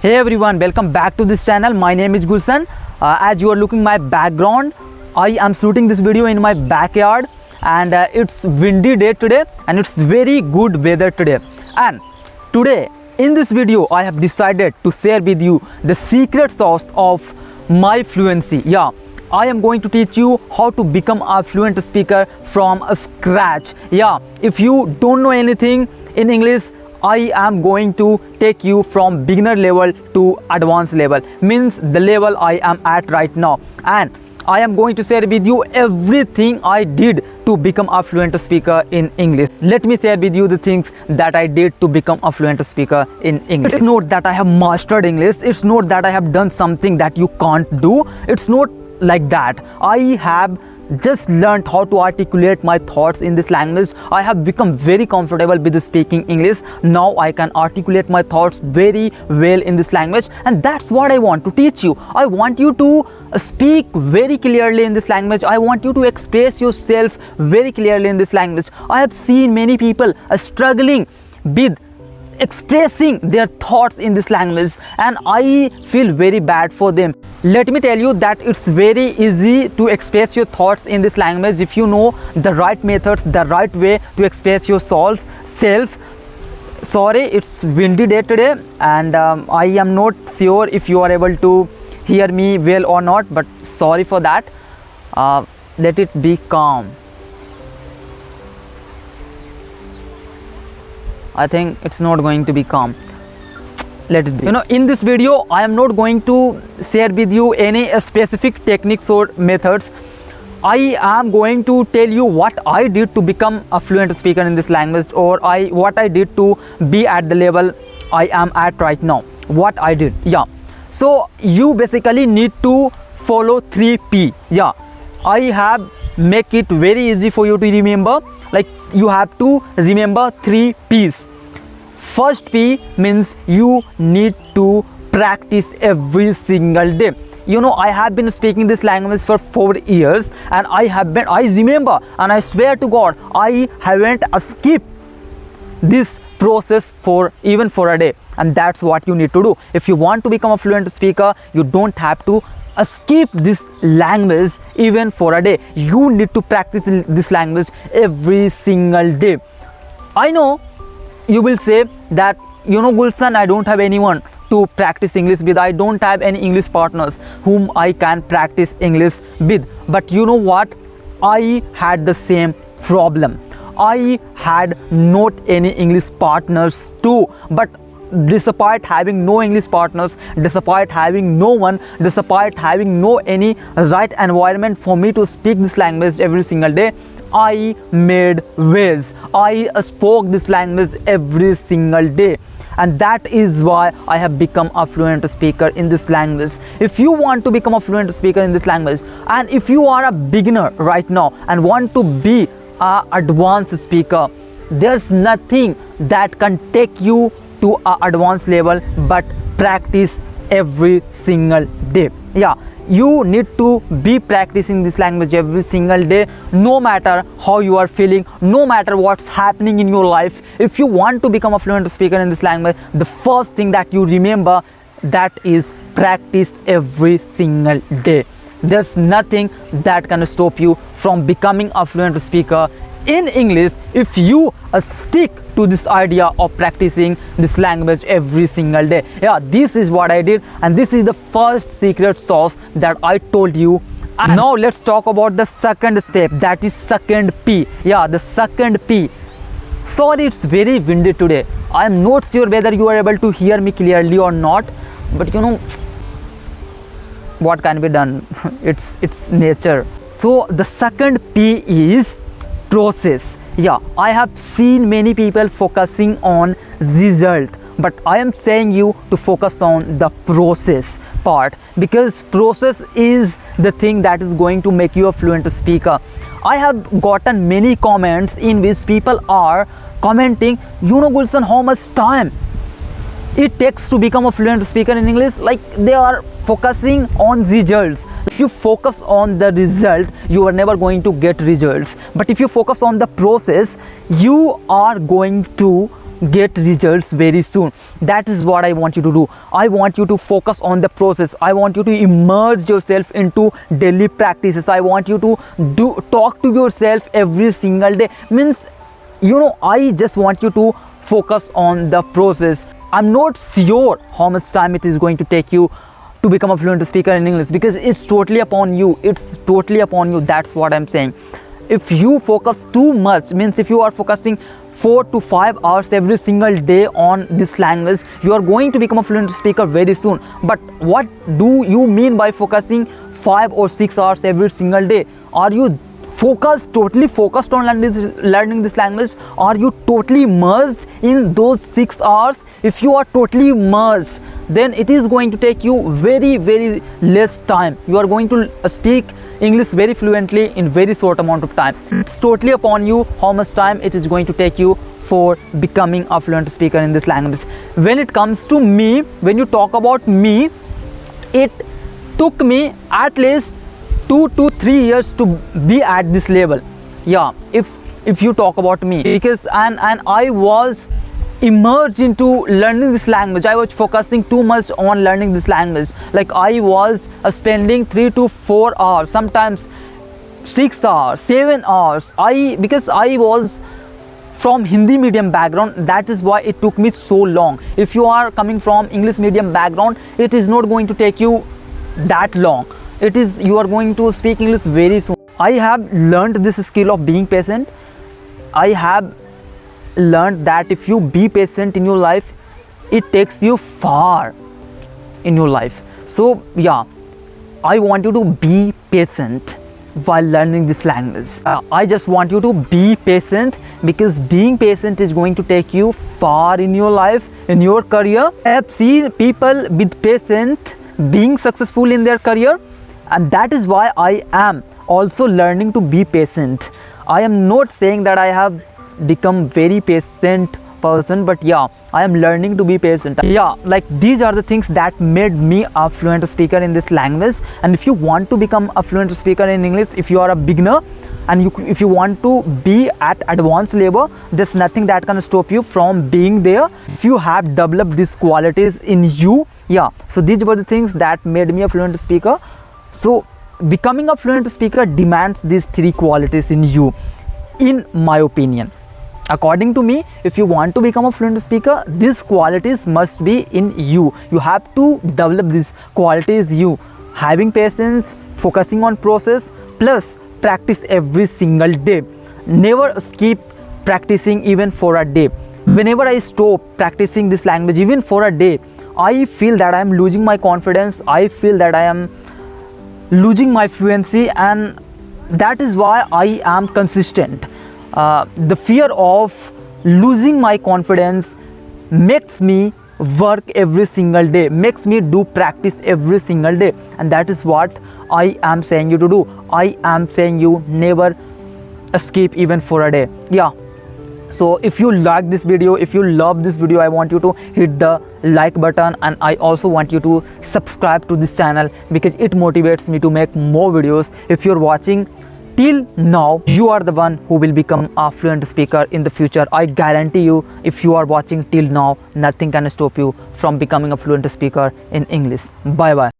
Hey everyone, welcome back to this channel. My name is Gulshan. As you are looking my background, I am shooting this video in my backyard, and it's windy day today and it's very good weather today. And today in this video I have decided to share with you the secret sauce of my fluency. Yeah, I am going to teach you how to become a fluent speaker from scratch. Yeah, if you don't know anything in English, I am going to take you from beginner level to advanced level, means the level I am at right now, and I am going to share with you everything I did to become a fluent speaker in English. Let me share with you the things that I did to become a fluent speaker in English. It's not that I have mastered English, it's not that I have done something that you can't do, it's not like that. I have just learned how to articulate my thoughts in this language. I have become very comfortable with speaking English. Now I can articulate my thoughts very well in this language, and that's what I want to teach you. I want you to speak very clearly in this language. I want you to express yourself very clearly in this language. I have seen many people struggling with expressing their thoughts in this language, and I feel very bad for them. Let me tell you that it's very easy to express your thoughts in this language if you know the right methods, the right way to express yourself. Sorry, it's windy day today, and I am not sure if you are able to hear me well or not, but sorry for that. Let it be calm. I think it's not going to be calm. Let it be. In this video I am not going to share with you any specific techniques or methods. I am going to tell you what I did to become a fluent speaker in this language, or what I did to be at the level I am at right now. What I did. Yeah, so you basically need to follow 3P. Yeah, I have make it very easy for you to remember. Like, you have to remember 3 P's. First P means you need to practice every single day. I have been speaking this language for 4 years, and I remember, and I swear to God, I haven't skipped this process even for a day. And that's what you need to do. If you want to become a fluent speaker, you don't have to skip this language even for a day. You need to practice this language every single day. I know you will say that, Gulshan, I don't have anyone to practice English with. I don't have any English partners whom I can practice English with. But you know what? I had the same problem. I had not any English partners too. But despite having no English partners, despite having no one, despite having no any right environment for me to speak this language every single day, I made ways. I spoke this language every single day, and that is why I have become a fluent speaker in this language. If you want to become a fluent speaker in this language, and if you are a beginner right now and want to be an advanced speaker, there's nothing that can take you to an advanced level but practice every single day. Yeah, you need to be practicing this language every single day, no matter how you are feeling, no matter what's happening in your life. If you want to become a fluent speaker in this language, the first thing that you remember, that is practice every single day. There's nothing that can stop you from becoming a fluent speaker in English if you stick to this idea of practicing this language every single day. Yeah, this is what I did, and this is the first secret sauce that I told you. And now let's talk about the second step, that is second P. Yeah, the second P. Sorry, it's very windy today. I am not sure whether you are able to hear me clearly or not, but what can be done? It's nature. So the second P is process. Yeah, I have seen many people focusing on result, but I am saying you to focus on the process part, because process is the thing that is going to make you a fluent speaker. I have gotten many comments in which people are commenting, Gulshan, how much time it takes to become a fluent speaker in English. Like, they are focusing on results. If you focus on the result, you are never going to get results. But if you focus on the process, you are going to get results very soon. That is what I want you to do. I want you to focus on the process. I want you to immerse yourself into daily practices. I want you to talk to yourself every single day. Means, I just want you to focus on the process. I'm not sure how much time it is going to take you to become a fluent speaker in English, because it's totally upon you. That's what I'm saying. If you focus too much, means if you are focusing 4 to 5 hours every single day on this language, you are going to become a fluent speaker very soon. But what do you mean by focusing 5 or 6 hours every single day? Are you totally focused on learning this language? Are you totally immersed in those 6 hours? If you are totally immersed, then it is going to take you very, very less time. You are going to speak English very fluently in very short amount of time. It's totally upon you how much time it is going to take you for becoming a fluent speaker in this language. When it comes to me, when you talk about me, it took me at least 2 to 3 years to be at this level. Yeah, if you talk about me, because and I was immersed into learning this language. I was focusing too much on learning this language. Like I was spending 3 to 4 hours, sometimes 6 hours, 7 hours. Because I was from Hindi medium background, that is why it took me so long. If you are coming from English medium background, it is not going to take you that long. You are going to speak English very soon. I have learned this skill of being patient. I have learned that if you be patient in your life, it takes you far in your life. So yeah, I want you to be patient while learning this language. I just want you to be patient, because being patient is going to take you far in your life, in your career. I have seen people with patience being successful in their career, and that is why I am also learning to be patient. I am not saying that I have become very patient person, but yeah, I am learning to be patient. Yeah, like these are the things that made me a fluent speaker in this language. And if you want to become a fluent speaker in English, if you are a beginner and if you want to be at advanced level, there's nothing that can stop you from being there if you have developed these qualities in you. Yeah, so these were the things that made me a fluent speaker. So becoming a fluent speaker demands these 3 qualities in you, in my opinion. According to me, if you want to become a fluent speaker, these qualities must be in you. You have to develop these qualities. You having patience, focusing on process, plus practice every single day. Never skip practicing even for a day. Whenever I stop practicing this language even for a day, I feel that I am losing my confidence. I feel that I am losing my fluency, and that is why I am consistent. The fear of losing my confidence makes me work every single day, makes me do practice every single day, and that is what I am saying you to do. I am saying you never skip even for a day. Yeah, so if you like this video, if you love this video, I want you to hit the like button, and I also want you to subscribe to this channel, because it motivates me to make more videos. If you're watching till now, you are the one who will become a fluent speaker in the future. I guarantee you, if you are watching till now, nothing can stop you from becoming a fluent speaker in English. Bye bye.